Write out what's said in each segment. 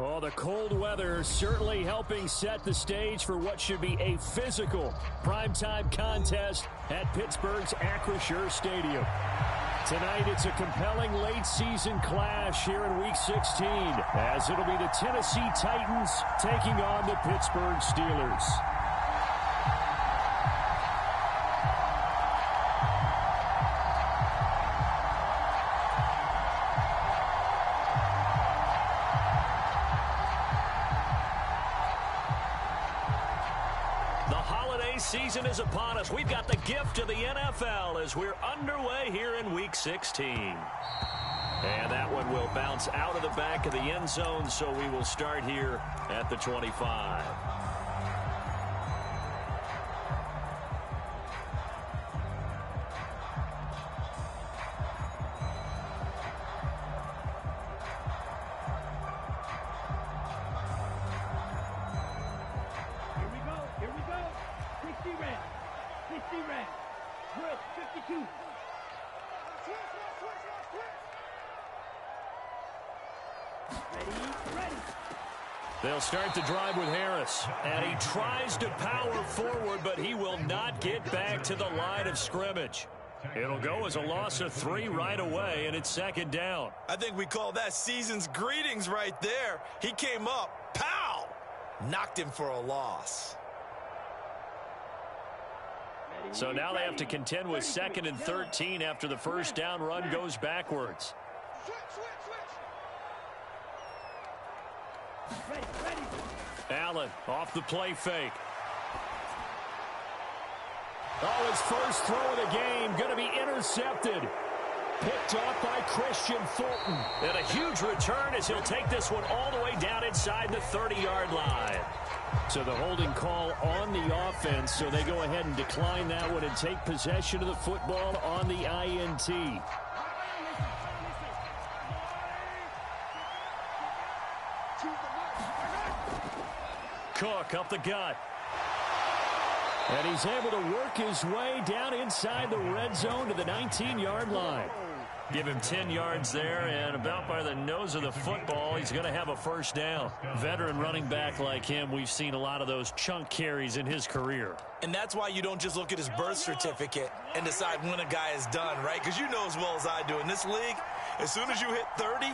Oh, the cold weather certainly helping set the stage for what should be a physical primetime contest at Pittsburgh's Acrisure Stadium. Tonight, it's a compelling late-season clash here in Week 16, as it'll be the Tennessee Titans taking on the Pittsburgh Steelers. Season is upon us. We've got the gift of the NFL as we're underway here in Week 16. And that one will bounce out of the back of the end zone, so we will start here at the 25. They'll start the drive with Harris, and he tries to power forward, but he will not get back to the line of scrimmage. It'll go as a loss of 3 right away, and it's second down. I think we call that season's greetings right there. He came up, pow! Knocked him for a loss. So now they have to contend with 2nd and 13 after the first down run goes backwards. Allen off the play fake. Oh, his first throw of the game going to be intercepted. Picked off by Christian Fulton. And a huge return as he'll take this one all the way down inside the 30-yard line. So the holding call on the offense, so they go ahead and decline that one and take possession of the football on the INT. Cook up the gut. And he's able to work his way down inside the red zone to the 19-yard line. Give him 10 yards there, and about by the nose of the football, he's going to have a first down. Veteran running back like him, we've seen a lot of those chunk carries in his career. And that's why you don't just look at his birth certificate and decide when a guy is done, right? Because you know as well as I do, in this league, as soon as you hit 30,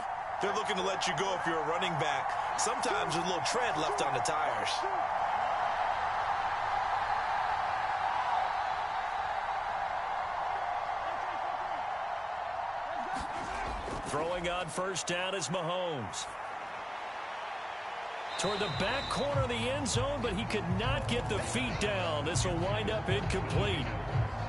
they're looking to let you go if you're a running back. Sometimes there's a little tread left on the tires. Throwing on first down is Mahomes. Toward the back corner of the end zone, but he could not get the feet down. This will wind up incomplete.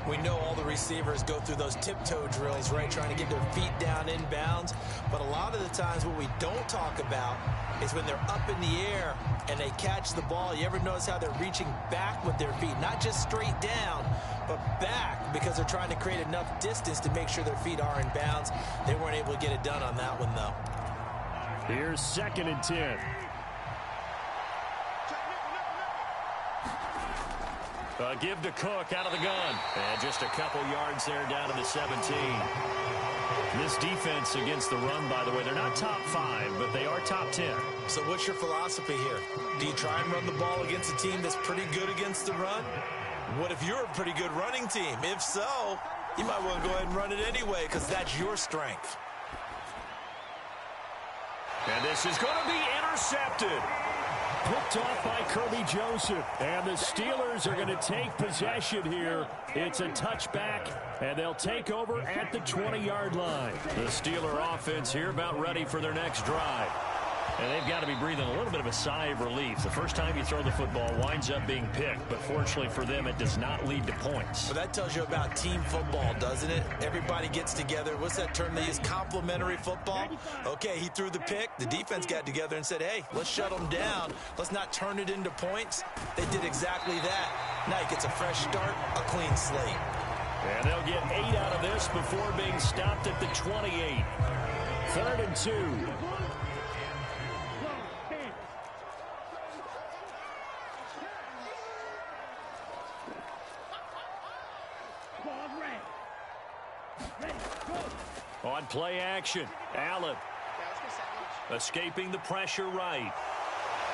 We know all the receivers go through those tiptoe drills, right, trying to get their feet down inbounds. But a lot of the times what we don't talk about is when they're up in the air and they catch the ball. You ever notice how they're reaching back with their feet? Not just straight down, but back, because they're trying to create enough distance to make sure their feet are in bounds. They weren't able to get it done on that one, though. Here's 2nd and 10. Give to Cook out of the gun. And just a couple yards there down to the 17. This defense against the run, by the way, they're not top 5, but they are top 10. So what's your philosophy here? Do you try and run the ball against a team that's pretty good against the run? What if you're a pretty good running team? If so, you might want to go ahead and run it anyway, because that's your strength. And this is going to be intercepted. Picked off by Kirby Joseph. And the Steelers are going to take possession here. It's a touchback, and they'll take over at the 20-yard line. The Steeler offense here about ready for their next drive. And they've got to be breathing a little bit of a sigh of relief. The first time you throw the football winds up being picked, but fortunately for them, it does not lead to points. Well, that tells you about team football, doesn't it? Everybody gets together. What's that term they use? Complementary football? Okay, he threw the pick. The defense got together and said, hey, let's shut them down. Let's not turn it into points. They did exactly that. Now he gets a fresh start, a clean slate. And they'll get 8 out of this before being stopped at the 28. 3rd and 2. On play action, Allen. Escaping the pressure right.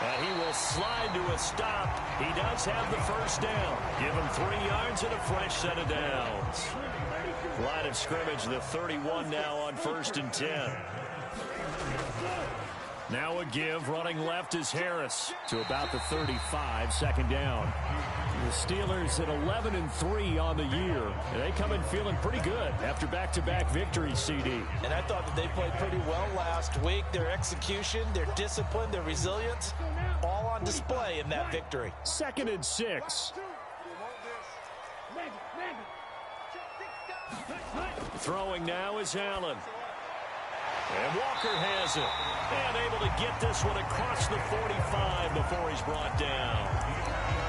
And he will slide to a stop. He does have the first down. Give him 3 yards and a fresh set of downs. Line of scrimmage, the 31 now on 1st and 10. Now a give, running left is Harris to about the 35, 2nd down. The Steelers at 11-3 on the year. They come in feeling pretty good after back-to-back victories, CD. And I thought that they played pretty well last week. Their execution, their discipline, their resilience, all on display in that victory. 2nd and 6. Throwing now is Allen. And Walker has it. And able to get this one across the 45 before he's brought down.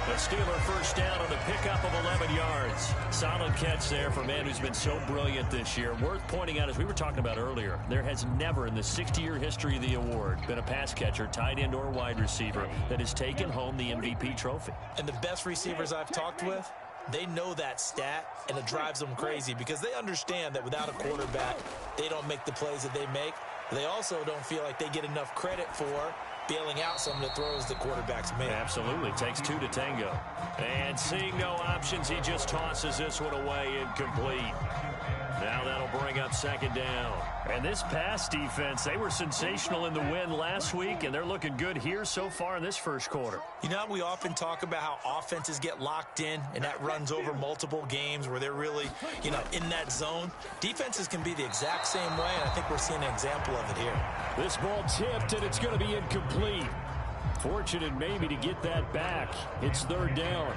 The Steeler first down on the pickup of 11 yards. Solid catch there for a man who's been so brilliant this year. Worth pointing out, as we were talking about earlier, there has never in the 60-year history of the award been a pass catcher, tight end, or wide receiver that has taken home the MVP trophy. And the best receivers I've talked with, they know that stat, and it drives them crazy because they understand that without a quarterback, they don't make the plays that they make. They also don't feel like they get enough credit for bailing out some of the throws the quarterbacks make. Absolutely. Takes 2 to tango. And seeing no options, he just tosses this one away incomplete. Now that'll bring up 2nd down. And this pass defense, they were sensational in the win last week, and they're looking good here so far in this first quarter. You know, we often talk about how offenses get locked in, and that runs over multiple games where they're really, in that zone. Defenses can be the exact same way, and I think we're seeing an example of it here. This ball tipped, and it's going to be incomplete. Fortunate maybe to get that back. It's 3rd down.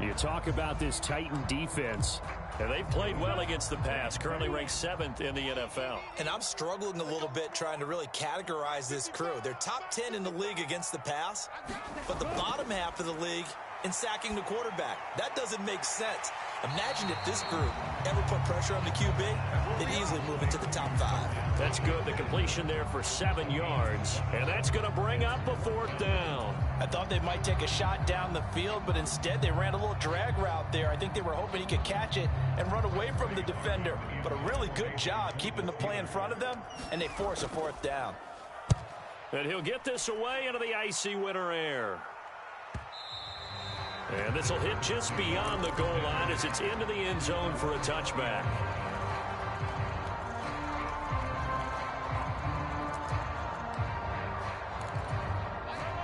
You talk about this Titan defense. And they've played well against the pass, currently ranked 7th in the NFL. And I'm struggling a little bit trying to really categorize this crew. They're top 10 in the league against the pass, but the bottom half of the league in sacking the quarterback. That doesn't make sense. Imagine if this group ever put pressure on the QB, they'd easily move into the top 5. That's good. The completion there for 7 yards, and that's going to bring up a 4th down. I thought they might take a shot down the field, but instead they ran a little drag route there. I think they were hoping he could catch it and run away from the defender. But a really good job keeping the play in front of them, and they force a 4th down. And he'll get this away into the icy winter air. And this will hit just beyond the goal line as it's into the end zone for a touchback.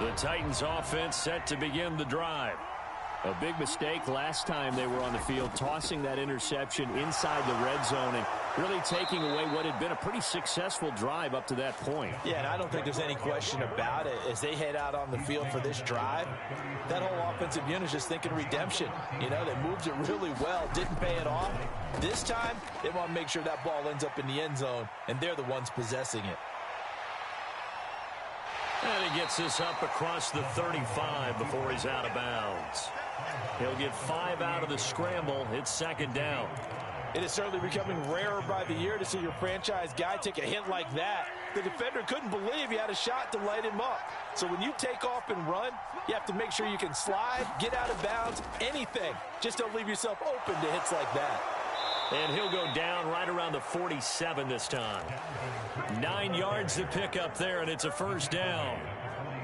The Titans offense set to begin the drive. A big mistake last time they were on the field, tossing that interception inside the red zone and really taking away what had been a pretty successful drive up to that point. Yeah, and I don't think there's any question about it. As they head out on the field for this drive, that whole offensive unit is just thinking redemption. They moved it really well, didn't pay it off. This time, they want to make sure that ball ends up in the end zone, and they're the ones possessing it. And he gets this up across the 35 before he's out of bounds. He'll get 5 out of the scramble. It's 2nd down. It is certainly becoming rarer by the year to see your franchise guy take a hit like that. The defender couldn't believe he had a shot to light him up. So when you take off and run, you have to make sure you can slide, get out of bounds, anything. Just don't leave yourself open to hits like that. And he'll go down right around the 47 this time. 9 yards to pick up there, and it's a 1st down.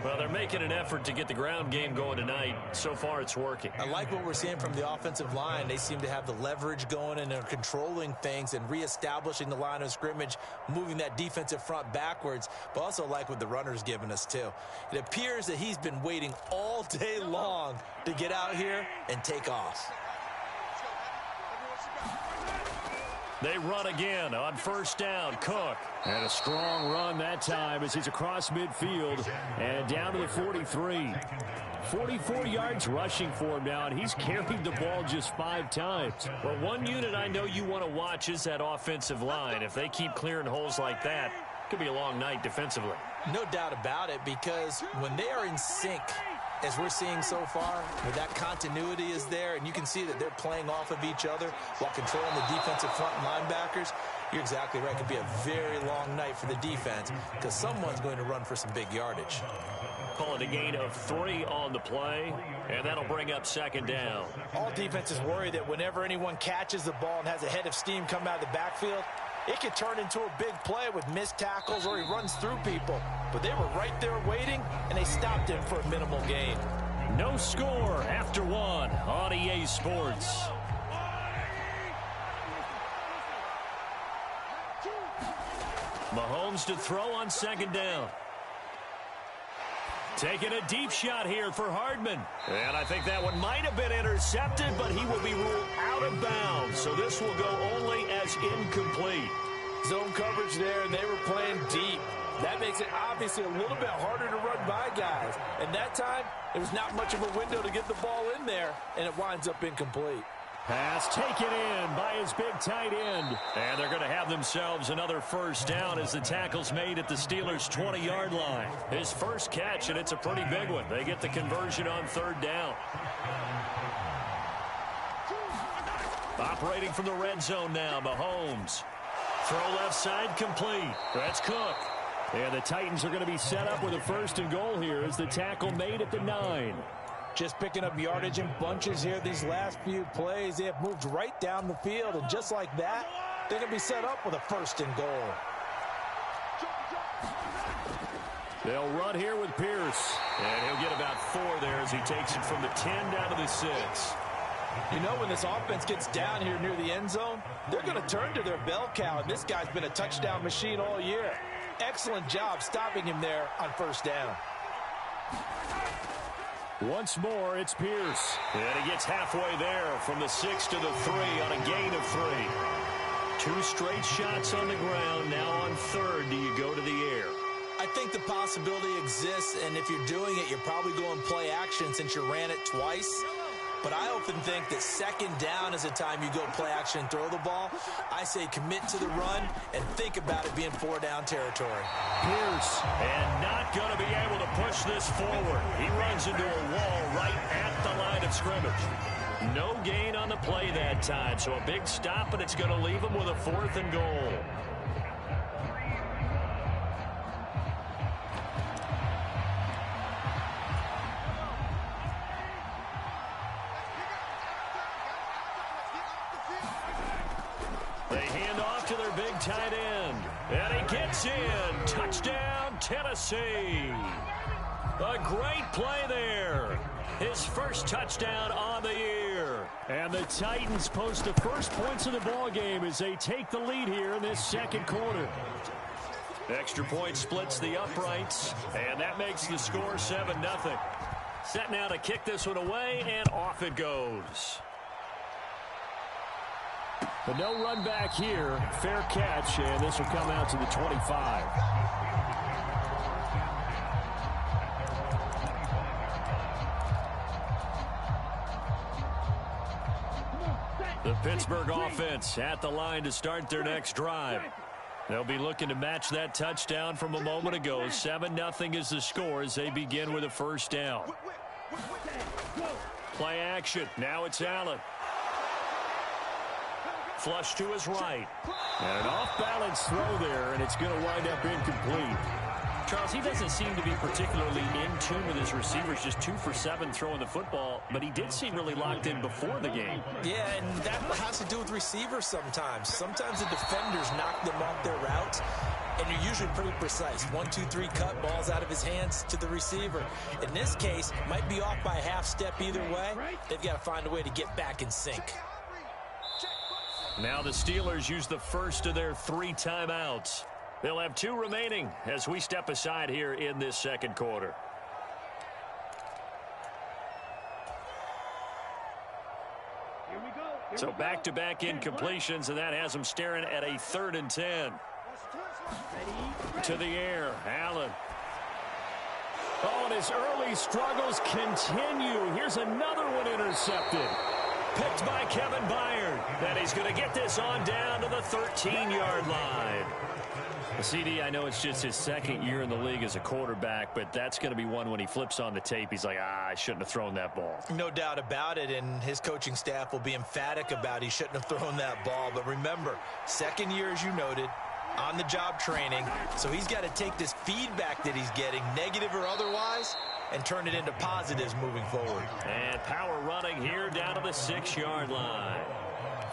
Well, they're making an effort to get the ground game going tonight. So far, it's working. I like what we're seeing from the offensive line. They seem to have the leverage going, and they're controlling things and reestablishing the line of scrimmage, moving that defensive front backwards, but also like what the runner's giving us, too. It appears that he's been waiting all day long to get out here and take off. They run again on 1st down. Cook. And a strong run that time as he's across midfield and down to the 43. 44 yards rushing for him now, and he's carried the ball just 5 times. Well, one unit I know you want to watch is that offensive line. If they keep clearing holes like that, it could be a long night defensively. No doubt about it, because when they are in sync, as we're seeing so far, where that continuity is there, and you can see that they're playing off of each other while controlling the defensive front and linebackers, you're exactly right. It could be a very long night for the defense because someone's going to run for some big yardage. Call it a gain of 3 on the play, and that'll bring up 2nd down. All defenses worry that whenever anyone catches the ball and has a head of steam come out of the backfield, It could turn into a big play with missed tackles or he runs through people. But they were right there waiting, and they stopped him for a minimal gain. No score after one on EA Sports. Mahomes to throw on second down. Taking a deep shot here for Hardman. And I think that one might have been intercepted, but he will be ruled out of bounds. So this will go only as incomplete. Zone coverage there, and they were playing deep. That makes it obviously a little bit harder to run by guys. And that time, there was not much of a window to get the ball in there, and it winds up incomplete. Pass taken in by his big tight end. And they're going to have themselves another first down as the tackle's made at the Steelers' 20-yard line. His first catch, and it's a pretty big one. They get the conversion on third down. Operating from the red zone now, Mahomes. Throw left side complete. That's Cook. And the Titans are going to be set up with a first and goal here as the tackle made at the 9. Just picking up yardage in bunches here these last few plays. They have moved right down the field, and just like that, they're going to be set up with a first and goal. They'll run here with Pierce. And he'll get about 4 there as he takes it from the 10 down to the 6. You know, when this offense gets down here near the end zone, they're going to turn to their bell cow, and this guy's been a touchdown machine all year. Excellent job stopping him there on first down. Once more, it's Pierce. And he gets halfway there from the 6 to the 3 on a gain of 3. 2 straight shots on the ground. Now on third, do you go to the air? I think the possibility exists, and if you're doing it, you're probably going play action since you ran it twice. But I often think that second down is a time you go play action and throw the ball. I say commit to the run and think about it being 4-down territory. Pierce, and not going to be able to push this forward. He runs into a wall right at the line of scrimmage. No gain on the play that time, so a big stop, and it's going to leave him with a 4th and goal. Tight end, and he gets in. Touchdown, Tennessee. A great play there. His first touchdown on the year. And the Titans post the first points of the ball game as they take the lead here in this second quarter. Extra point splits the uprights, and that makes the score 7-0. Set now to kick this one away, and off it goes. But no run back here. Fair catch, and this will come out to the 25. The Pittsburgh offense at the line to start their next drive. They'll be looking to match that touchdown from a moment ago. 7-0 is the score as they begin with a first down. Play action. Now it's Allen. Flush to his right. And an off-balance throw there, and it's going to wind up incomplete. Charles, he doesn't seem to be particularly in tune with his receivers, just 2 for 7 throwing the football, but he did seem really locked in before the game. Yeah, and that has to do with receivers sometimes. Sometimes the defenders knock them off their routes, and you're usually pretty precise. 1, 2, 3 cut, balls out of his hands to the receiver. In this case, might be off by a half step either way. They've got to find a way to get back in sync. Now the Steelers use the first of their 3 timeouts. They'll have 2 remaining as we step aside here in this second quarter. So back-to-back incompletions, and that has them staring at a 3rd and 10. To the air, Allen. Oh, and his early struggles continue. Here's another one intercepted. Picked by Kevin Byard. And he's going to get this on down to the 13-yard line. CD, I know it's just his 2nd year in the league as a quarterback, but that's going to be one when he flips on the tape. He's like, I shouldn't have thrown that ball. No doubt about it, and his coaching staff will be emphatic about he shouldn't have thrown that ball. But remember, 2nd year, as you noted, on-the-job training. So he's got to take this feedback that he's getting, negative or otherwise, and turn it into positives moving forward. And power running here down to the 6-yard line.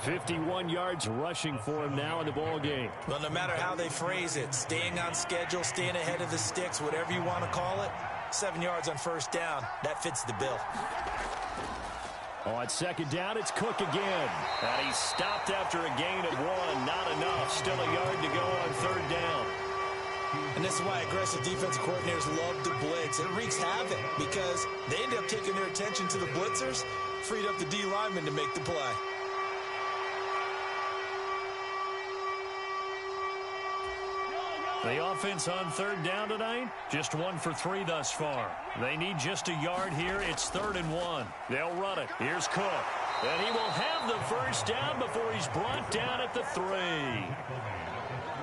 51 yards rushing for him now in the ball game. Well, no matter how they phrase it, staying on schedule, staying ahead of the sticks, whatever you want to call it, 7 yards on first down, that fits the bill. On second down, it's Cook again. And he's stopped after a gain of 1. Not enough. Still a yard to go on third down. And this is why aggressive defensive coordinators love to blitz. It wreaks havoc because they end up taking their attention to the blitzers, freed up the D lineman to make the play. The offense on third down tonight, just 1 for 3 thus far. They need just a yard here. It's 3rd and 1. They'll run it. Here's Cook. And he will have the first down before he's brought down at the 3.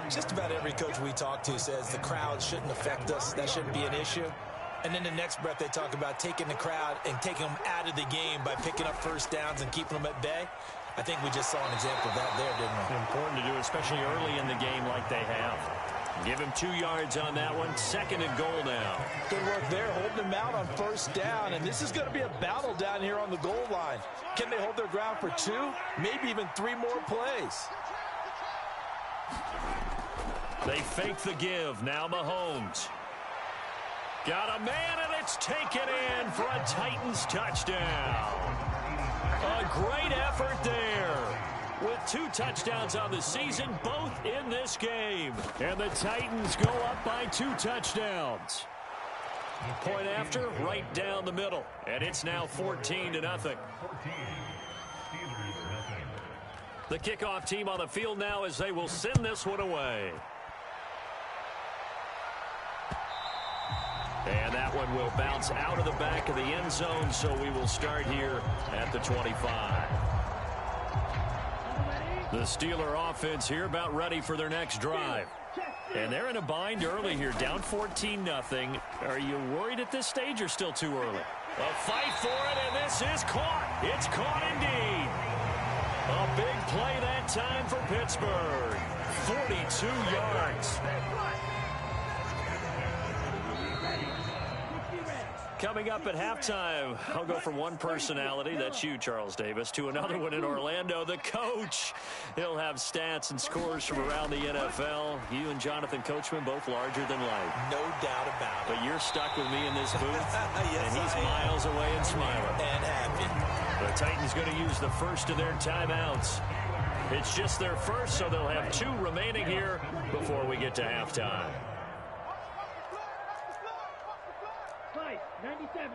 Just about every coach we talk to says the crowd shouldn't affect us. That shouldn't be an issue. And then the next breath they talk about taking the crowd and taking them out of the game by picking up first downs and keeping them at bay. I think we just saw an example of that there, didn't we? Important to do, especially early in the game like they have. Give him 2 yards on that one. 2nd and goal now. Good work there, holding him out on first down. And this is going to be a battle down here on the goal line. Can they hold their ground for 2, maybe even 3 more plays? They fake the give. Now Mahomes. Got a man, and it's taken in for a Titans touchdown. A great effort there. With 2 touchdowns on the season, both in this game. And the Titans go up by 2 touchdowns. Point after, right down the middle. And it's now 14-0. The kickoff team on the field now as they will send this one away. And that one will bounce out of the back of the end zone, so we will start here at the 25. The Steeler offense here about ready for their next drive. And they're in a bind early here, down 14-0. Are you worried at this stage or still too early? A fight for it, and this is caught. It's caught indeed. A big play that time for Pittsburgh. 42 yards. Coming up at halftime, I'll go from one personality, that's you, Charles Davis, to another one in Orlando, the coach. He'll have stats and scores from around the NFL. You and Jonathan Coachman, both larger than life. No doubt about it. But you're stuck with me in this booth, yes, and he's miles away and smiling. And happy. The Titans going to use the first of their timeouts. It's just their first, so they'll have 2 remaining here before we get to halftime. 97.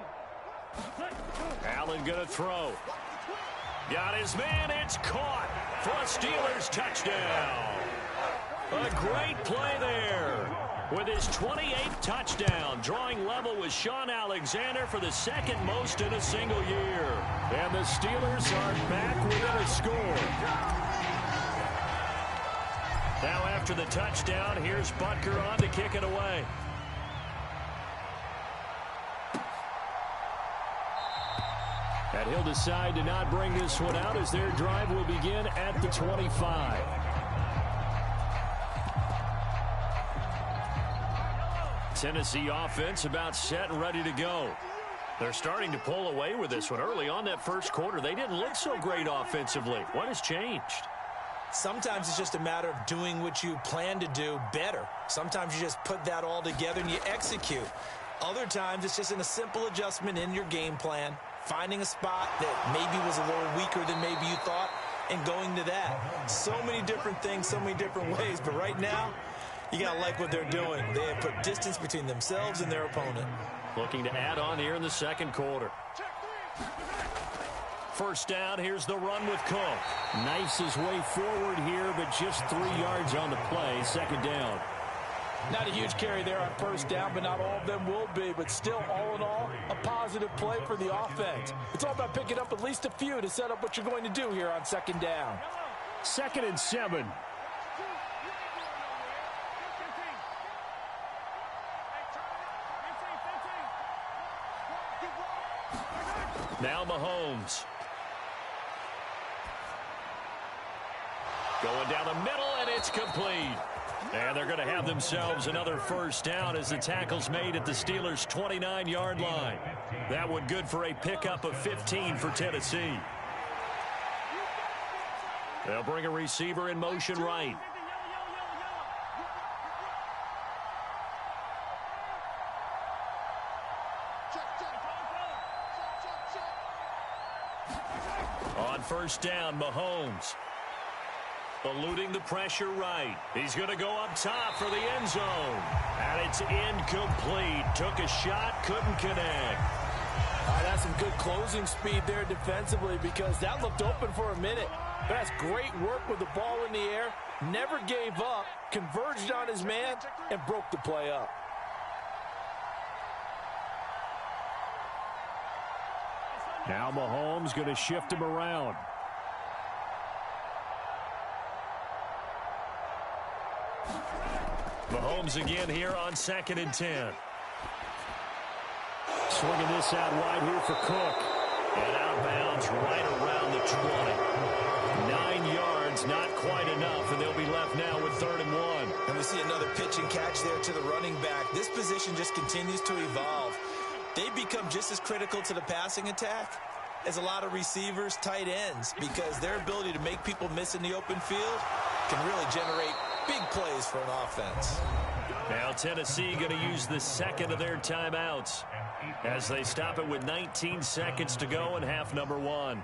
Allen going to throw. Got his man. It's caught for a Steelers touchdown. A great play there with his 28th touchdown, drawing level with Sean Alexander for the 2nd most in a single year. And the Steelers are back within a score. Now after the touchdown, here's Butker on to kick it away. And he'll decide to not bring this one out as their drive will begin at the 25. Tennessee offense about set and ready to go. They're starting to pull away with this one. Early on that first quarter, they didn't look so great offensively. What has changed? Sometimes it's just a matter of doing what you plan to do better. Sometimes you just put that all together and you execute. Other times it's just in a simple adjustment in your game plan, finding a spot that maybe was a little weaker than maybe you thought, and going to that. So many different things, so many different ways, but right now, you got to like what they're doing. They have put distance between themselves and their opponent. Looking to add on here in the second quarter. First down, here's the run with Cook. Knifes his way forward here, but just 3 yards on the play. Second down. Not a huge carry there on first down, but not all of them will be. But still, all in all, a positive play for the offense. It's all about picking up at least a few to set up what you're going to do here on second down. 2nd and 7. Now Mahomes. Going down the middle, and it's complete. And they're going to have themselves another first down as the tackle's made at the Steelers' 29-yard line. That one good for a pickup of 15 for Tennessee. They'll bring a receiver in motion right. On first down, Mahomes. Eluding the pressure right. He's going to go up top for the end zone. And it's incomplete. Took a shot, couldn't connect. That's some good closing speed there defensively because that looked open for a minute. That's great work with the ball in the air. Never gave up, converged on his man, and broke the play up. Now Mahomes going to shift him around. Mahomes again here on 2nd and 10. Swinging this out wide here for Cook. And out of bounds right around the 20. 9 yards, not quite enough, and they'll be left now with 3rd and 1. And we see another pitch and catch there to the running back. This position just continues to evolve. They become just as critical to the passing attack as a lot of receivers, tight ends, because their ability to make people miss in the open field can really generate big plays for an offense. Now Tennessee going to use the second of their timeouts as they stop it with 19 seconds to go in half number 1.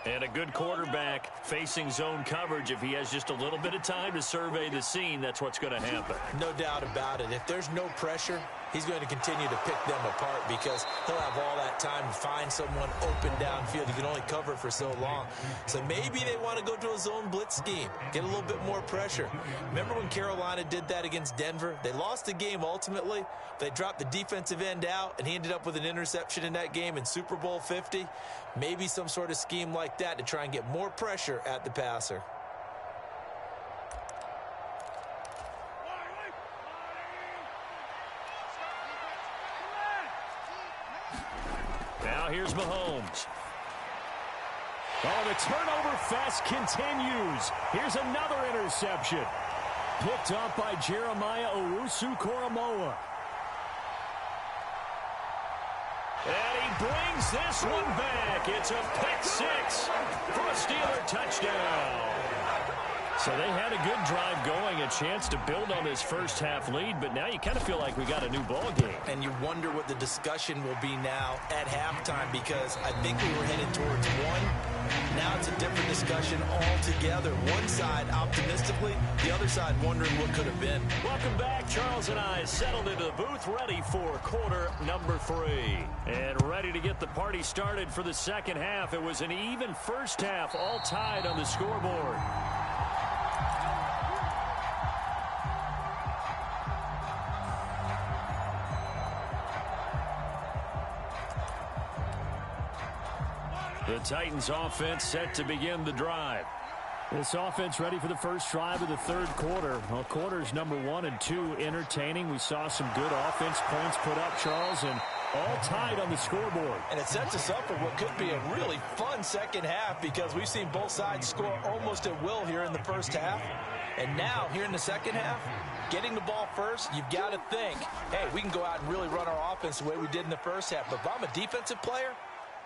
And a good quarterback facing zone coverage. If he has just a little bit of time to survey the scene, that's what's going to happen. No doubt about it. If there's no pressure, he's going to continue to pick them apart because he'll have all that time to find someone open downfield. He can only cover for so long. So maybe they want to go to a zone blitz scheme, get a little bit more pressure. Remember when Carolina did that against Denver? They lost the game ultimately. They dropped the defensive end out, and he ended up with an interception in that game in Super Bowl 50. Maybe some sort of scheme like that to try and get more pressure at the passer. Now here's Mahomes. Oh, the turnover fest continues. Here's another interception. Picked up by Jeremiah Owusu-Koramoah. And he brings this one back. It's a pick six for a Steeler touchdown. So they had a good drive going, a chance to build on this first half lead, but now you kind of feel like we got a new ball game. And you wonder what the discussion will be now at halftime because I think we were headed towards one. Now it's a different discussion altogether. One side optimistically, the other side wondering what could have been. Welcome back. Charles and I settled into the booth ready for quarter number 3. And ready to get the party started for the second half. It was an even first half, all tied on the scoreboard. The Titans offense set to begin the drive. This offense ready for the first drive of the third quarter. Well, quarters number 1 and 2 entertaining. We saw some good offense points put up, Charles, and all tied on the scoreboard. And it sets us up for what could be a really fun second half because we've seen both sides score almost at will here in the first half. And now, here in the second half, getting the ball first, you've got to think, hey, we can go out and really run our offense the way we did in the first half. But if I'm a defensive player,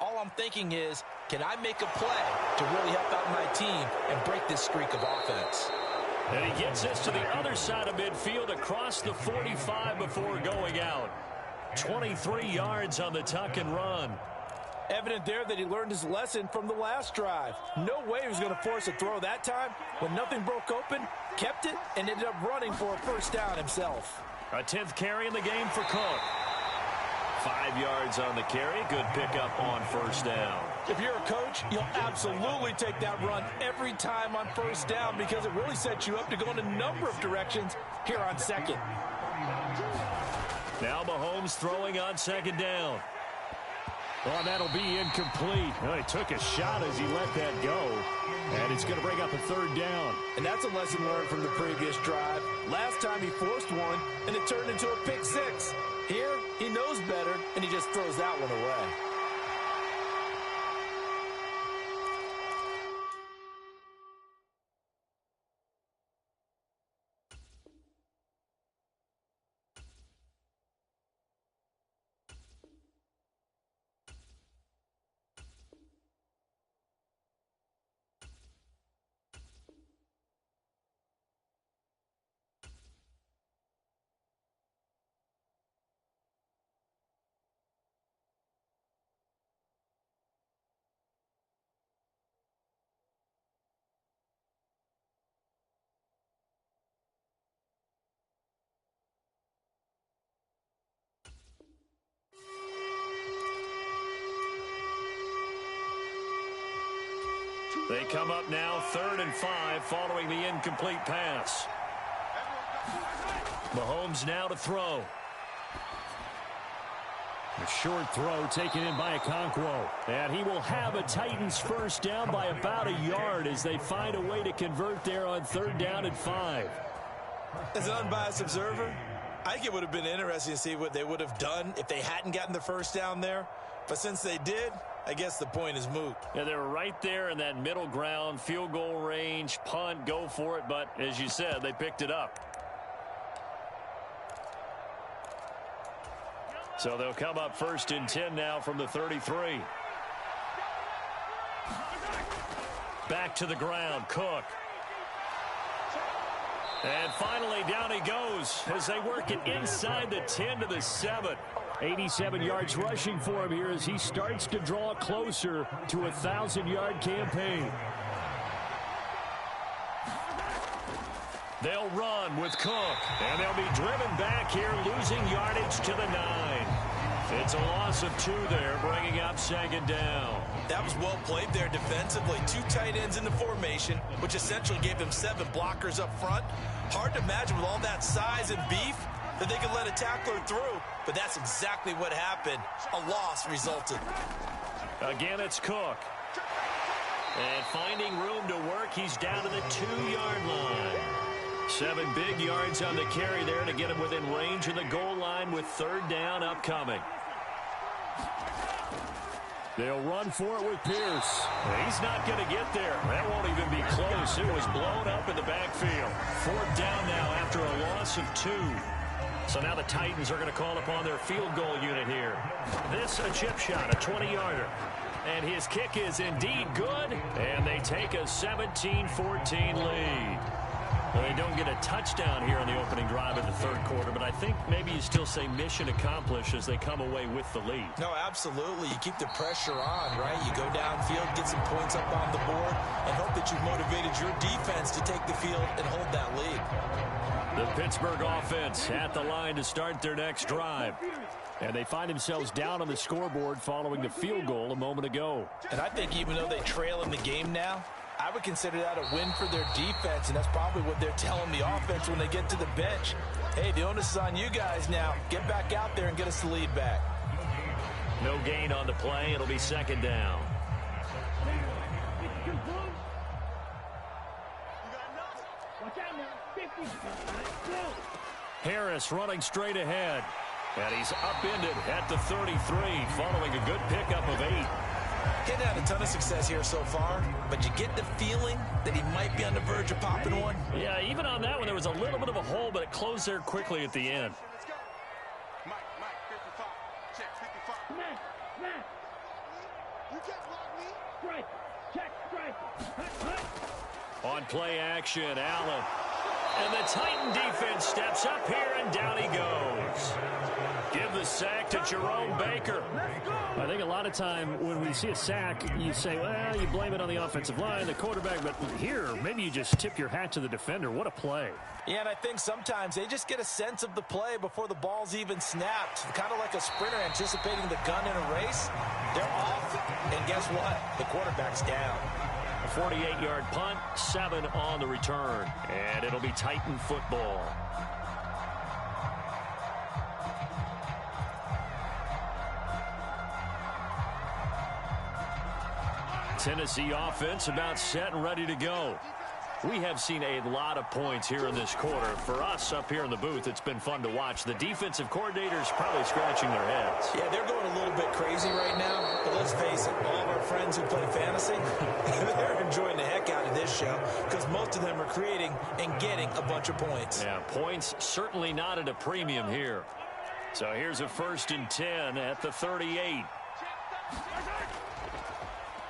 all I'm thinking is, can I make a play to really help out my team and break this streak of offense? And he gets us to the other side of midfield across the 45 before going out. 23 yards on the tuck and run. Evident there that he learned his lesson from the last drive. No way he was going to force a throw that time. When nothing broke open, kept it, and ended up running for a first down himself. A 10th carry in the game for Cook. 5 yards on the carry. Good pickup on first down. If you're a coach, you'll absolutely take that run every time on first down because it really sets you up to go in a number of directions here on second. Now Mahomes throwing on second down. Well, that'll be incomplete. Well, he took a shot as he let that go. And it's going to bring up a third down. And that's a lesson learned from the previous drive. Last time he forced one, and it turned into a pick six. Here, he knows better, and he just throws that one away. They come up now 3rd and 5 following the incomplete pass. Mahomes now to throw. A short throw taken in by Okonkwo. And he will have a Titans first down by about a yard as they find a way to convert there on 3rd down and 5. As an unbiased observer, I think it would have been interesting to see what they would have done if they hadn't gotten the first down there. But since they did, I guess the point is moot. Yeah, they were right there in that middle ground, field goal range, punt, go for it. But as you said, they picked it up. So they'll come up 1st and 10 now from the 33. Back to the ground, Cook. And finally, down he goes as they work it inside the 10 to the 7. 87 yards rushing for him here as he starts to draw closer to a 1,000-yard campaign. They'll run with Cook, and they'll be driven back here, losing yardage to the 9. It's a loss of 2 there, bringing up 2nd down. That was well played there defensively. 2 tight ends in the formation, which essentially gave them 7 blockers up front. Hard to imagine with all that size and beef that they could let a tackler through, but that's exactly what happened. A loss resulted. Again, it's Cook. And finding room to work, he's down to the 2-yard line. 7 big yards on the carry there to get him within range of the goal line with 3rd down upcoming. They'll run for it with Pierce. He's not going to get there. That won't even be close. It was blown up in the backfield. 4th down now after a loss of 2. So now the Titans are going to call upon their field goal unit here. This a chip shot, a 20-yarder. And his kick is indeed good. And they take a 17-14 lead. Well, they don't get a touchdown here in the opening drive of the 3rd quarter, but I think maybe you still say mission accomplished as they come away with the lead. No, absolutely. You keep the pressure on, right? You go downfield, get some points up on the board, and hope that you've motivated your defense to take the field and hold that lead. The Pittsburgh offense at the line to start their next drive. And they find themselves down on the scoreboard following the field goal a moment ago. And I think even though they trail in the game now, I would consider that a win for their defense, and that's probably what they're telling the offense when they get to the bench. Hey, the onus is on you guys now. Get back out there and get us the lead back. No gain on the play. It'll be 2nd down. Harris running straight ahead. And he's upended at the 33 following a good pickup of 8. Hadn't had a ton of success here so far, but you get the feeling that he might be on the verge of popping one. Yeah, even on that one, there was a little bit of a hole, but it closed there quickly at the end. On play action, Allen. And the Titan defense steps up here, and down he goes. Give the sack to Jerome Baker. I think a lot of time when we see a sack, you say, well, you blame it on the offensive line, the quarterback. But here, maybe you just tip your hat to the defender. What a play. Yeah, and I think sometimes they just get a sense of the play before the ball's even snapped. Kind of like a sprinter anticipating the gun in a race. They're off, and guess what? The quarterback's down. A 48-yard punt, 7 on the return. And it'll be Titan football. Tennessee offense about set and ready to go. We have seen a lot of points here in this quarter. For us up here in the booth, it's been fun to watch. The defensive coordinators probably scratching their heads. Yeah, they're going a little bit crazy right now. But let's face it, all of our friends who play fantasy, they're enjoying the heck out of this show because most of them are creating and getting a bunch of points. Yeah, points certainly not at a premium here. So here's a 1st and 10 at the 38.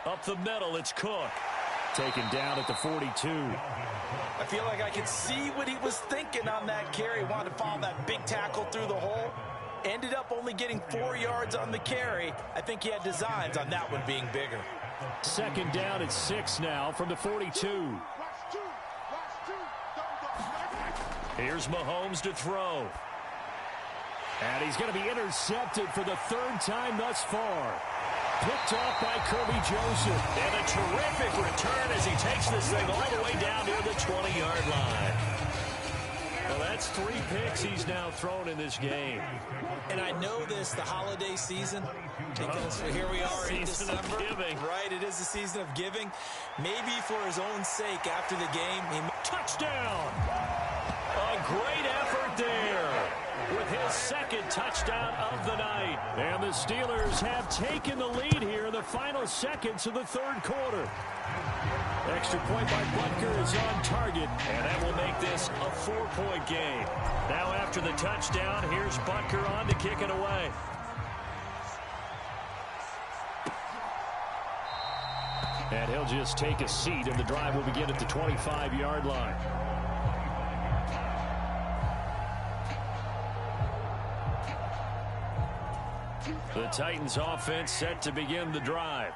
Up the middle, it's Cook. Taken down at the 42. I feel like I could see what he was thinking on that carry. Wanted to follow that big tackle through the hole. Ended up only getting 4 yards on the carry. I think he had designs on that one being bigger. 2nd down at 6 now from the 42. Here's Mahomes to throw. And he's going to be intercepted for the 3rd time thus far. picked off by Kirby Joseph. And a terrific return as he takes this thing all the way down near the 20-yard line. Well, that's 3 picks he's now thrown in this game. And I know this, the holiday season, because here we are in December. Right, it is the season of giving. Maybe for his own sake after the game. Touchdown! A great effort there with his second touchdown of the night. And the Steelers have taken the lead here in the final seconds of the third quarter. Extra point by Butker is on target. And that will make this a 4-point game. Now after the touchdown, here's Butker on to kick it away. And he'll just take a seat, and the drive will begin at the 25-yard line. The Titans offense set to begin the drive.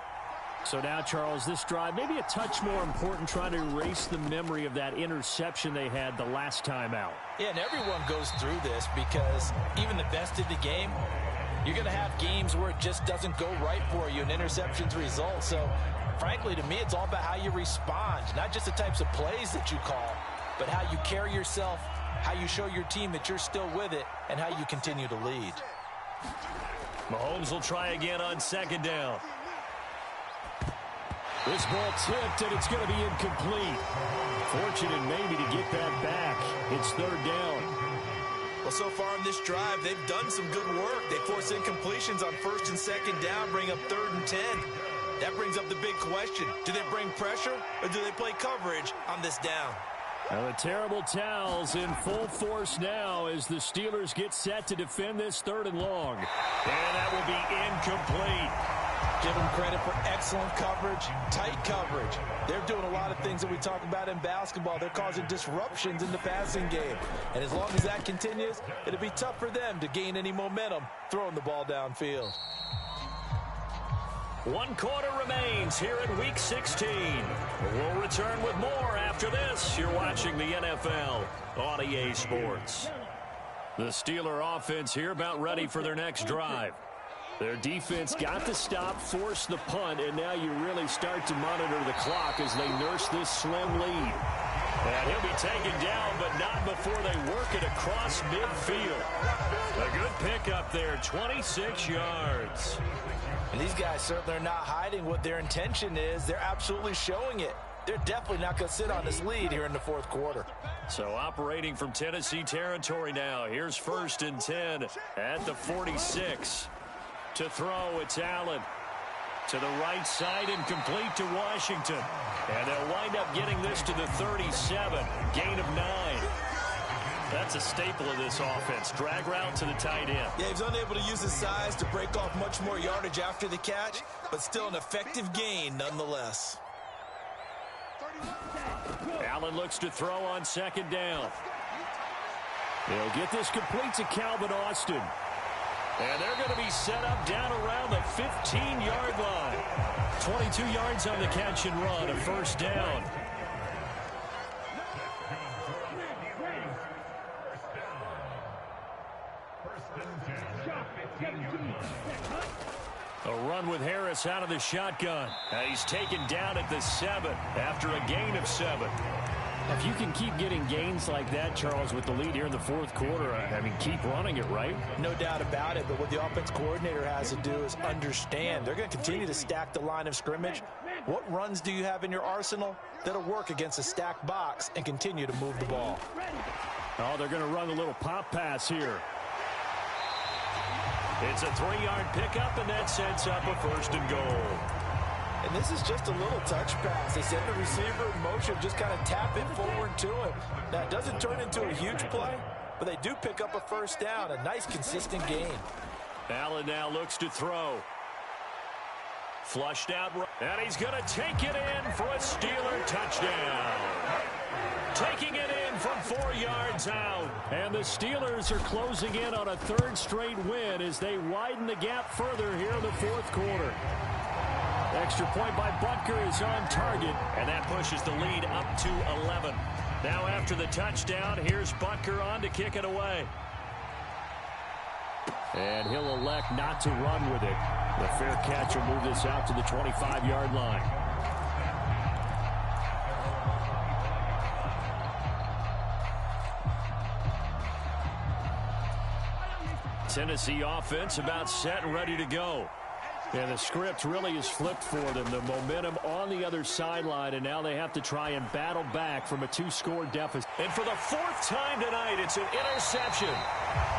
So now, Charles, this drive maybe a touch more important, trying to erase the memory of that interception they had the last time out. Yeah, and everyone goes through this because even the best in the game, you're going to have games where it just doesn't go right for you, and interceptions result. So, frankly, to me, it's all about how you respond, not just the types of plays that you call, but how you carry yourself, how you show your team that you're still with it, and how you continue to lead. Mahomes will try again on second down. This ball tipped, and it's going to be incomplete. Fortunate maybe to get that back. It's third down. Well, so far in this drive, they've done some good work. They force incompletions on first and second down, bring up 3rd and 10. That brings up the big question. Do they bring pressure, or do they play coverage on this down? Now the terrible towels in full force now as the Steelers get set to defend this 3rd and long. And that will be incomplete. Give them credit for excellent coverage, tight coverage. They're doing a lot of things that we talk about in basketball. They're causing disruptions in the passing game. And as long as that continues, it'll be tough for them to gain any momentum throwing the ball downfield. 1 quarter remains here in Week 16. We'll return with more after this. You're watching the NFL on EA Sports. The Steeler offense here about ready for their next drive. Their defense got the stop, force the punt, and now you really start to monitor the clock as they nurse this slim lead. And he'll be taken down, but not before they work it across midfield. A good pickup there, 26 yards. And these guys certainly are not hiding what their intention is. They're absolutely showing it. They're definitely not going to sit on this lead here in the 4th quarter. So operating from Tennessee territory now. Here's 1st and 10 at the 46. To throw, it's Allen. To the right side and complete to Washington. And they'll wind up getting this to the 37. Gain of 9. That's a staple of this offense. Drag route to the tight end. Yeah, he's unable to use his size to break off much more yardage after the catch, but still an effective gain nonetheless. Allen looks to throw on 2nd down. They'll get this complete to Calvin Austin. And they're going to be set up down around the 15-yard line. 22 yards on the catch and run, a 1st down. A run with Harris out of the shotgun. He's taken down at the 7 after a gain of 7. If you can keep getting gains like that, Charles, with the lead here in the 4th quarter, I mean, keep running it, right? No doubt about it, but what the offense coordinator has to do is understand. They're going to continue to stack the line of scrimmage. What runs do you have in your arsenal that'll work against a stacked box and continue to move the ball? Oh, they're going to run a little pop pass here. It's a 3-yard pickup, and that sets up a 1st and goal. And this is just a little touch pass. They send the receiver in motion, just kind of tap it forward to him. Now, it doesn't turn into a huge play, but they do pick up a 1st down, a nice, consistent gain. Allen now looks to throw. Flushed out, and he's going to take it in for a Steeler touchdown. Taking it in from 4 yards out. And the Steelers are closing in on a 3rd straight win as they widen the gap further here in the 4th quarter. Extra point by Butker is on target. And that pushes the lead up to 11. Now after the touchdown, here's Butker on to kick it away. And he'll elect not to run with it. The fair catch will move this out to the 25-yard line. Tennessee offense about set and ready to go. And the script really is flipped for them. The momentum on the other sideline, and now they have to try and battle back from a 2-score deficit. And for the 4th time tonight, it's an interception.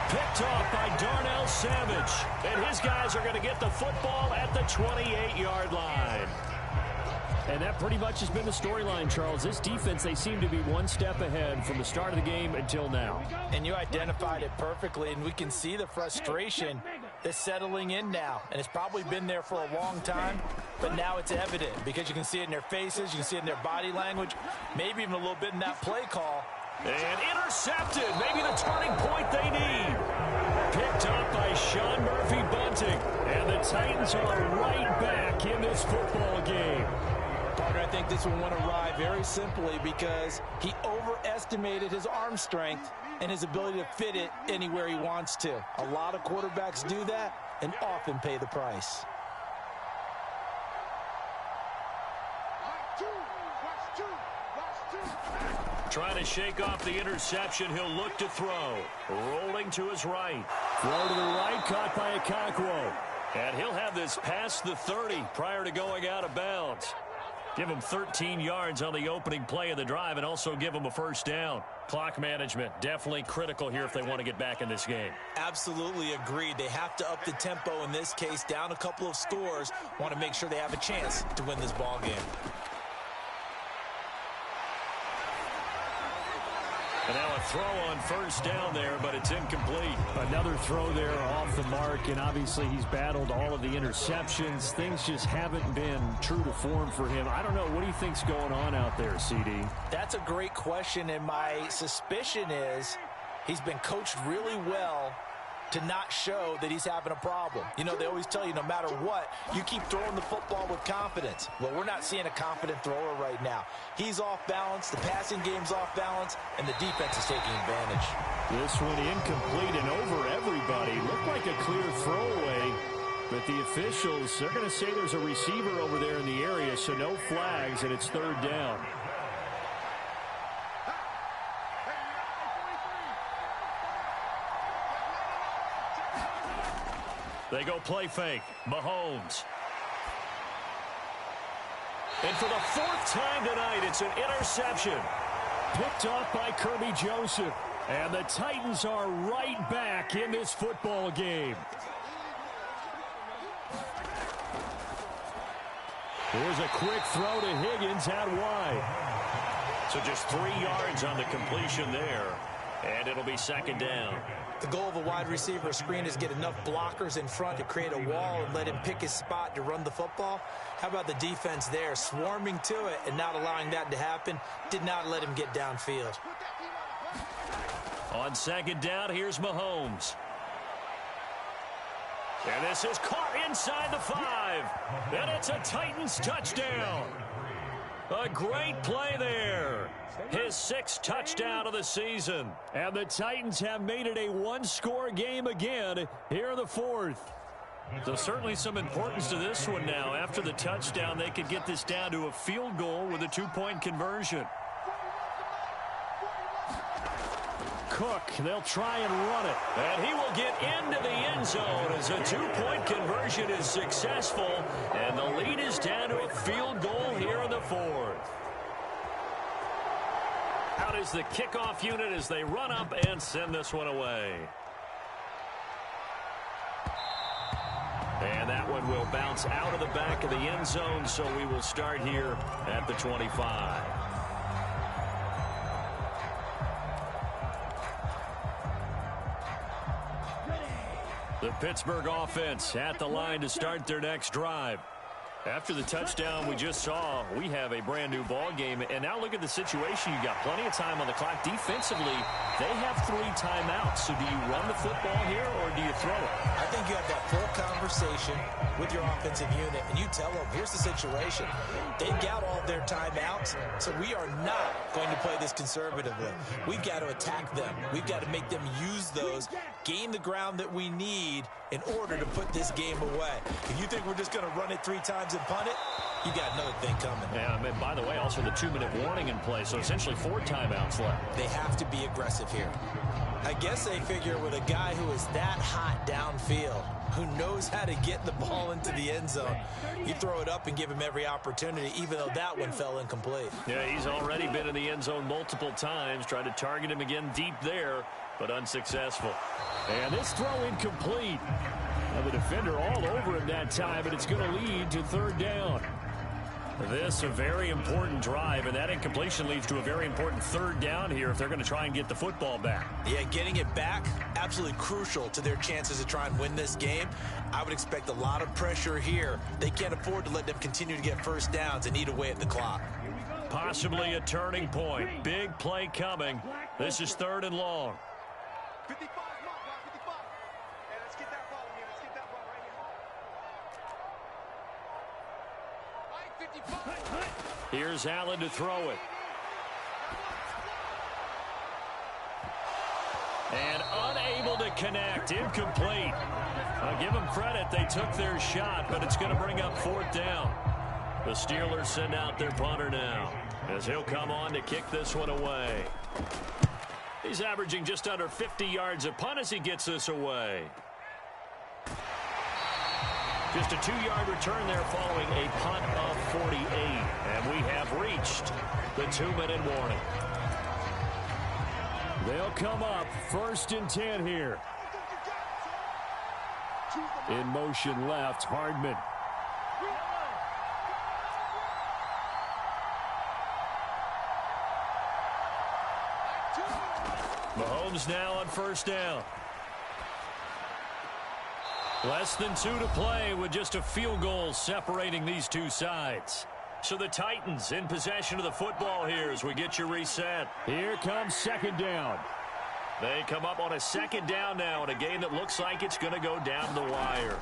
Picked off by Darnell Savage. And his guys are going to get the football at the 28-yard line. And that pretty much has been the storyline, Charles. This defense, they seem to be one step ahead from the start of the game until now. And you identified it perfectly, and we can see the frustration that's settling in now. And it's probably been there for a long time, but now it's evident because you can see it in their faces, you can see it in their body language, maybe even a little bit in that play call. And intercepted, maybe the turning point they need. Picked up by Sean Murphy-Bunting. And the Titans are right back in this football game. Partner, I think this one went awry very simply because he overestimated his arm strength and his ability to fit it anywhere he wants to. A lot of quarterbacks do that and often pay the price. Trying to shake off the interception. He'll look to throw. Rolling to his right. Throw to the right, caught by Okonkwo. And he'll have this past the 30 prior to going out of bounds. Give him 13 yards on the opening play of the drive and also give him a first down. Clock management definitely critical here if they want to get back in this game. Absolutely agreed. They have to up the tempo in this case, down a couple of scores. Want to make sure they have a chance to win this ball game. And now a throw on first down there, but it's incomplete. Another throw there off the mark, and obviously he's battled all of the interceptions. Things just haven't been true to form for him. I don't know. What do you think's going on out there, CD? That's a great question, and my suspicion is he's been coached really well to not show that he's having a problem. You know, they always tell you no matter what, you keep throwing the football with confidence. Well, we're not seeing a confident thrower right now. He's off balance, the passing game's off balance, and the defense is taking advantage. This one incomplete and over everybody. Looked like a clear throwaway, but the officials, they're going to say there's a receiver over there in the area, so no flags, and it's 3rd down. They go play fake. Mahomes. And for the 4th time tonight, it's an interception. Picked off by Kirby Joseph. And the Titans are right back in this football game. Here's a quick throw to Higgins out wide. So just 3 yards on the completion there. And it'll be 2nd down. The goal of a wide receiver screen is get enough blockers in front to create a wall and let him pick his spot to run the football. How about the defense there, swarming to it and not allowing that to happen? Did not let him get downfield. On 2nd down, here's Mahomes. And this is caught inside the 5. And it's a Titans touchdown. A great play there. His 6th touchdown of the season. And the Titans have made it a 1-score game again here in the 4th. So certainly some importance to this one now. After the touchdown, they could get this down to a field goal with a 2-point conversion. Cook, they'll try and run it. And he will get into the end zone as a 2-point conversion is successful. And the lead is down to a field goal here in the 4th. Out is the kickoff unit as they run up and send this one away. And that one will bounce out of the back of the end zone, so we will start here at the 25. The Pittsburgh offense at the line to start their next drive. After the touchdown we just saw, we have a brand new ball game. And now look at the situation. You've got plenty of time on the clock. Defensively, they have 3 timeouts. So do you run the football here or do you throw it? I think you have that full conversation with your offensive unit, and you tell them, here's the situation. They've got all their timeouts, so we are not going to play this conservatively. We've got to attack them. We've got to make them use those, gain the ground that we need in order to put this game away. If you think we're just going to run it 3 times and punt it, you got another thing coming. Yeah, and by the way, also the 2-minute warning in play, so essentially 4 timeouts left. They have to be aggressive here. I guess they figure with a guy who is that hot downfield, who knows how to get the ball into the end zone, you throw it up and give him every opportunity, even though that one fell incomplete. Yeah, he's already been in the end zone multiple times, tried to target him again deep there, but unsuccessful. And this throw incomplete. Now the defender all over him that time, and it's going to lead to 3rd down. This a very important drive, and that incompletion leads to a very important 3rd down here if they're going to try and get the football back. Yeah, getting it back, absolutely crucial to their chances to try and win this game. I would expect a lot of pressure here. They can't afford to let them continue to get first downs and eat away at the clock. Possibly a turning point. Big play coming. This is 3rd and long. 55, 55. Hey, let's get that ball here. Let's get that ball right here. 55. Here's Allen to throw it. And unable to connect. Incomplete. I'll give them credit. They took their shot, but it's going to bring up 4th down. The Steelers send out their punter now, as he'll come on to kick this one away. He's averaging just under 50 yards a punt as he gets this away. Just a 2-yard return there following a punt of 48. And we have reached the 2-minute warning. They'll come up 1st and 10 here. In motion left, Hardman. Mahomes now on 1st down. Less than 2 to play with just a field goal separating these two sides. So the Titans in possession of the football here as we get you reset. Here comes 2nd down. They come up on a 2nd down now in a game that looks like it's going to go down the wire.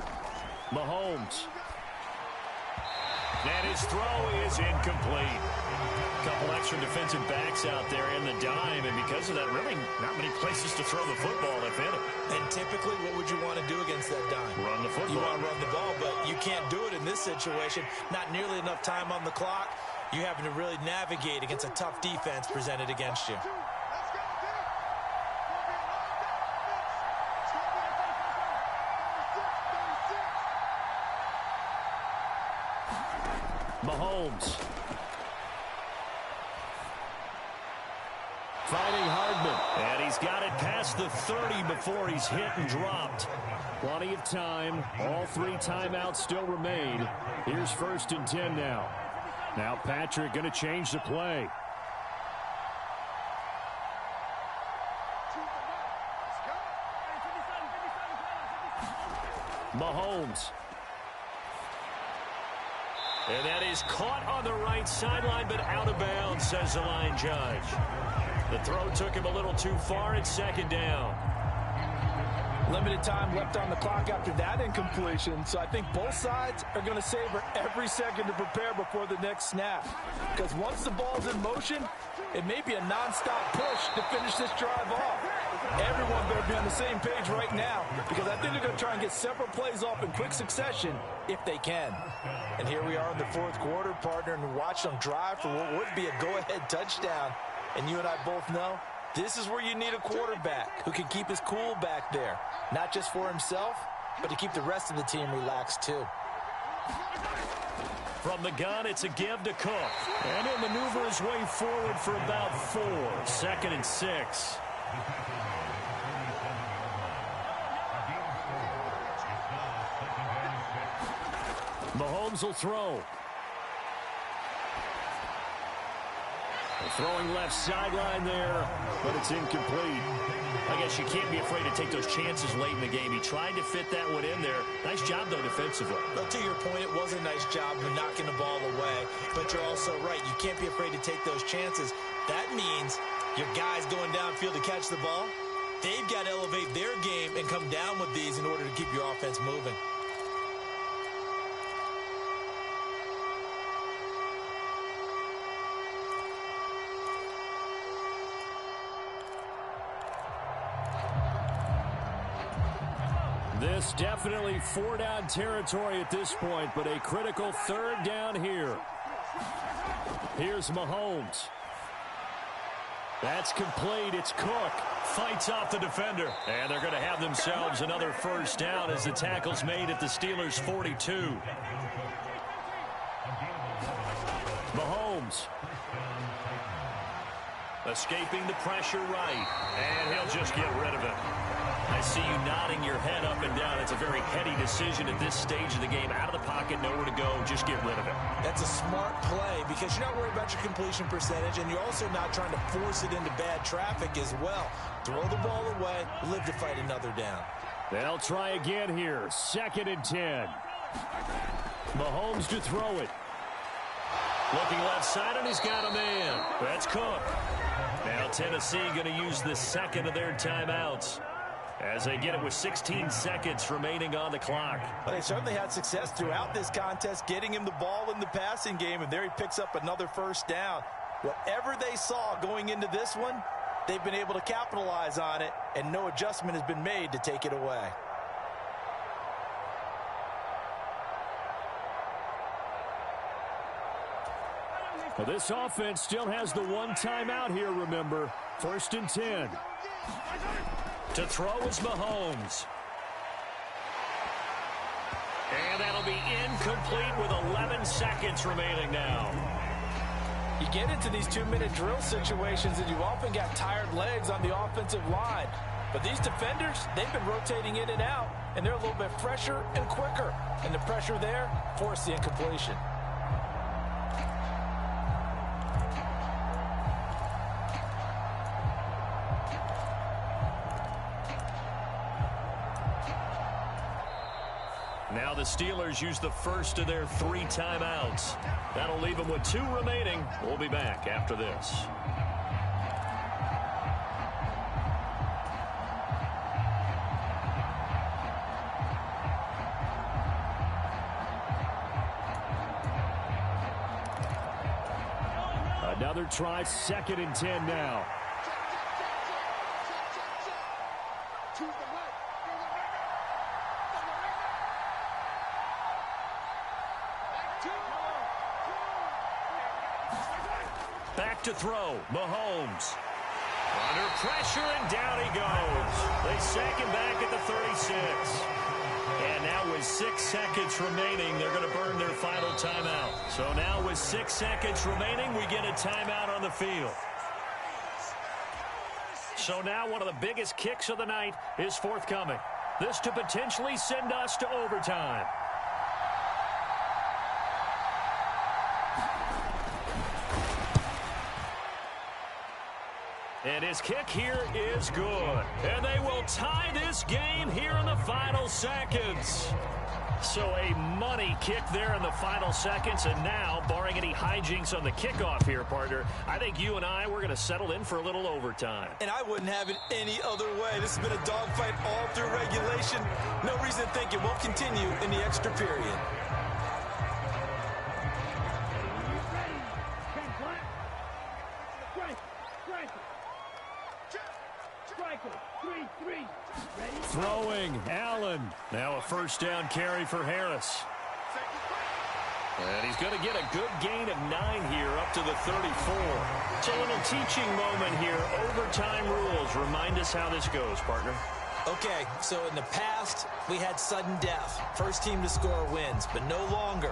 Mahomes. And his throw is incomplete. A couple extra defensive backs out there in the dime, and because of that, really not many places to throw the football, if any. And typically, what would you want to do against that dime? Run the football. You want to run the ball, but you can't do it in this situation. Not nearly enough time on the clock. You're having to really navigate against a tough defense presented against you. Mahomes. Finding Hardman. And he's got it past the 30 before he's hit and dropped. Plenty of time. All 3 timeouts still remain. Here's 1st and 10 now. Now Patrick going to change the play. Mahomes. And that is caught on the right sideline, but out of bounds, says the line judge. The throw took him a little too far. It's 2nd down. Limited time left on the clock after that incompletion, so I think both sides are going to savor every second to prepare before the next snap. Because once the ball's in motion, it may be a nonstop push to finish this drive off. Everyone better be on the same page right now, because I think they're going to try and get several plays off in quick succession if they can. And here we are in the 4th quarter, partner, and watch them drive for what would be a go-ahead touchdown. And you and I both know this is where you need a quarterback who can keep his cool back there. Not just for himself, but to keep the rest of the team relaxed too. From the gun, it's a give to Cook. And he'll maneuver his way forward for about 4. 2nd and 6. Mahomes will throw. Throwing left sideline there, but it's incomplete. I guess you can't be afraid to take those chances late in the game. He tried to fit that one in there. Nice job, though, defensively. Well, to your point, it was a nice job of knocking the ball away. But you're also right. You can't be afraid to take those chances. That means your guys going downfield to catch the ball, they've got to elevate their game and come down with these in order to keep your offense moving. This definitely 4-down territory at this point, but a critical 3rd down here. Here's Mahomes. That's complete. It's Cook. Fights off the defender. And they're going to have themselves another 1st down as the tackle's made at the Steelers' 42. Mahomes. Escaping the pressure right. And he'll just get rid of it. I see you nodding your head up and down. It's a very heady decision at this stage of the game. Out of the pocket, nowhere to go. Just get rid of it. That's a smart play because you're not worried about your completion percentage, and you're also not trying to force it into bad traffic as well. Throw the ball away, live to fight another down. They'll try again here. 2nd and 10. Mahomes to throw it. Looking left side, and he's got a man. That's Cook. Now Tennessee going to use the 2nd of their timeouts as they get it with 16 seconds remaining on the clock. Well, they certainly had success throughout this contest, getting him the ball in the passing game, and there he picks up another 1st down. Whatever they saw going into this one, they've been able to capitalize on it, and no adjustment has been made to take it away. Well, this offense still has the 1 timeout here, remember. 1st and 10. To throw is Mahomes. And that'll be incomplete with 11 seconds remaining now. You get into these 2-minute drill situations, and you often got tired legs on the offensive line. But these defenders, they've been rotating in and out, and they're a little bit fresher and quicker. And the pressure there forced the incompletion. Now the Steelers use the 1st of their 3 timeouts. That'll leave them with 2 remaining. We'll be back after this. Another try, 2nd and 10 now. Back to throw, Mahomes. Under pressure, and down he goes. They sack him back at the 36. And now with 6 seconds remaining, they're going to burn their final timeout. So now with 6 seconds remaining, we get a timeout on the field. So now one of the biggest kicks of the night is forthcoming. This to potentially send us to overtime. And his kick here is good. And they will tie this game here in the final seconds. So a money kick there in the final seconds. And now, barring any hijinks on the kickoff here, partner, I think you and I, we're going to settle in for a little overtime. And I wouldn't have it any other way. This has been a dogfight all through regulation. No reason to think it won't continue in the extra period. Throwing, Allen. Now a 1st down carry for Harris. And he's going to get a good gain of 9 here up to the 34. It's a little teaching moment here. Overtime rules. Remind us how this goes, partner. Okay, so in the past, we had sudden death. First team to score wins, but no longer.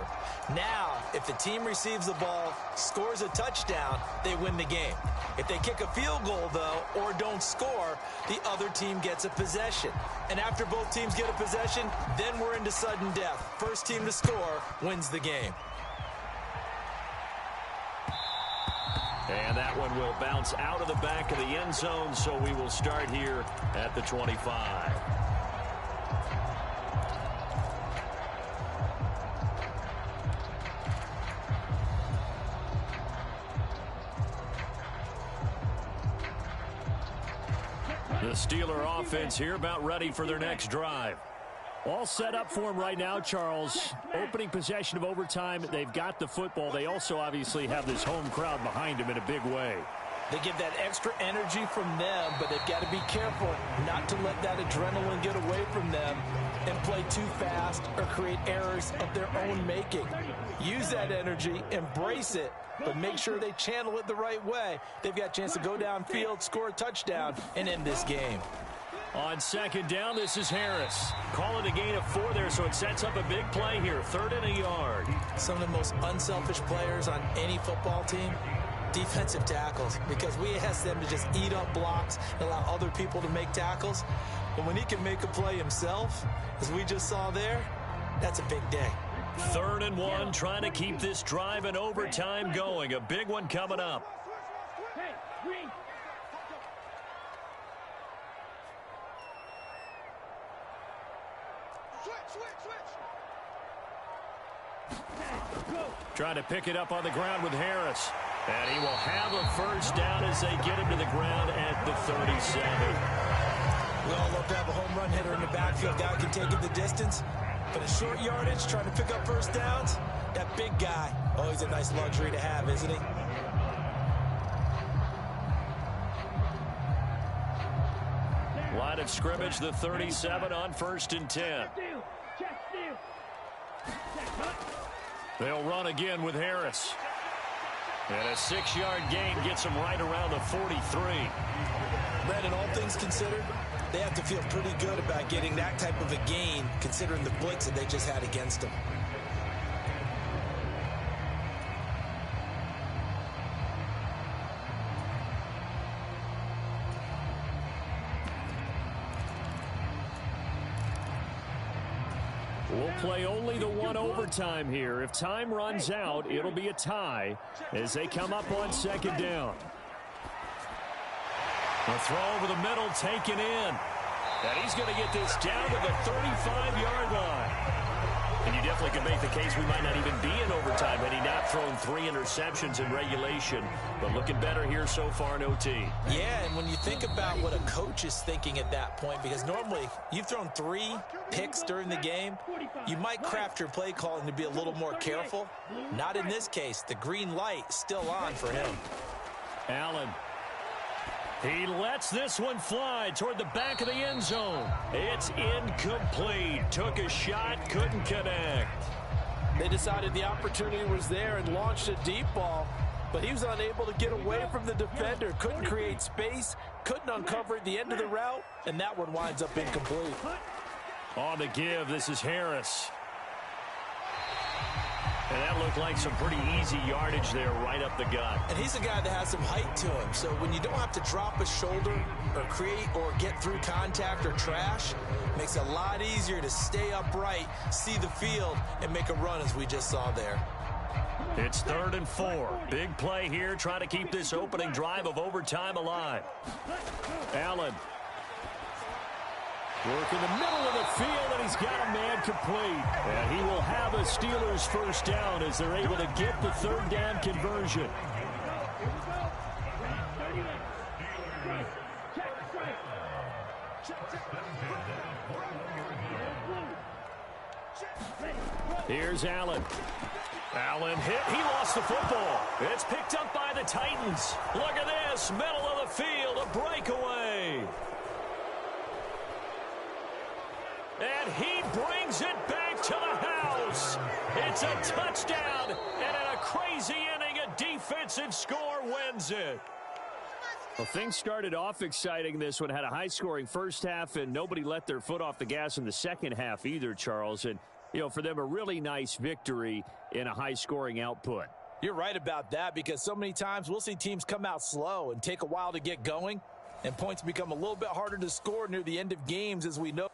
Now, if the team receives the ball, scores a touchdown, they win the game. If they kick a field goal, though, or don't score, the other team gets a possession. And after both teams get a possession, then we're into sudden death. First team to score wins the game. And that one will bounce out of the back of the end zone, so we will start here at the 25. The Steeler offense here about ready for their next drive. All set up for him right now, Charles. Opening possession of overtime. They've got the football. They also obviously have this home crowd behind them in a big way. They get that extra energy from them, but they've got to be careful not to let that adrenaline get away from them. and play too fast or create errors of their own making. Use that energy, embrace it, but make sure they channel it the right way. They've got a chance to go downfield, score a touchdown, and end this game. On second down, this is Harris. Call it a gain of 4 there, so it sets up a big play here. 3rd and a yard. Some of the most unselfish players on any football team, defensive tackles, because we ask them to just eat up blocks and allow other people to make tackles. But when he can make a play himself, as we just saw there, that's a big day. 3rd and 1, trying to keep this drive in overtime going. A big one coming up. Trying to pick it up on the ground with Harris. And he will have a first down as they get him to the ground at the 37. We all love to have a home run hitter in the backfield. Guy can take it the distance. But a short yardage, trying to pick up first downs, that big guy, always a nice luxury to have, isn't he? Line of scrimmage, the 37 on 1st and 10. They'll run again with Harris. And a 6-yard gain gets him right around the 43. Brandon, all things considered, they have to feel pretty good about getting that type of a gain, considering the blitz that they just had against them. We'll play only the 1 overtime here. If time runs out, it'll be a tie as they come up on 2nd down. A throw over the middle, taken in. And he's going to get this down to the 35-yard line. And you definitely could make the case we might not even be in overtime had he not thrown 3 interceptions in regulation. But looking better here so far in OT. Yeah, and when you think about what a coach is thinking at that point, because normally you've thrown 3 picks during the game, you might craft your play calling to be a little more careful. Not in this case. The green light still on for him. Allen. He lets this one fly toward the back of the end zone. It's incomplete. Took a shot, couldn't connect. They decided the opportunity was there and launched a deep ball, but he was unable to get away from the defender. Couldn't create space, couldn't uncover at the end of the route, and that one winds up incomplete. On the give, this is Harris. And that looked like some pretty easy yardage there right up the gut. And he's a guy that has some height to him. So when you don't have to drop a shoulder or create or get through contact or trash, makes it a lot easier to stay upright, see the field, and make a run as we just saw there. It's 3rd and 4. Big play here, trying to keep this opening drive of overtime alive. Allen. Work in the middle of the field, and he's got a man complete. And he will have a Steelers first down as they're able to get the 3rd down conversion. Here's Allen. Allen hit. He lost the football. It's picked up by the Titans. Look at this. Middle of the field. A breakaway. And he brings it back to the house. It's a touchdown. And in a crazy inning, a defensive score wins it. Well, things started off exciting. This one had a high-scoring first half, and nobody let their foot off the gas in the second half either, Charles. And, you know, for them, a really nice victory in a high-scoring output. You're right about that, because so many times we'll see teams come out slow and take a while to get going, and points become a little bit harder to score near the end of games, as we know.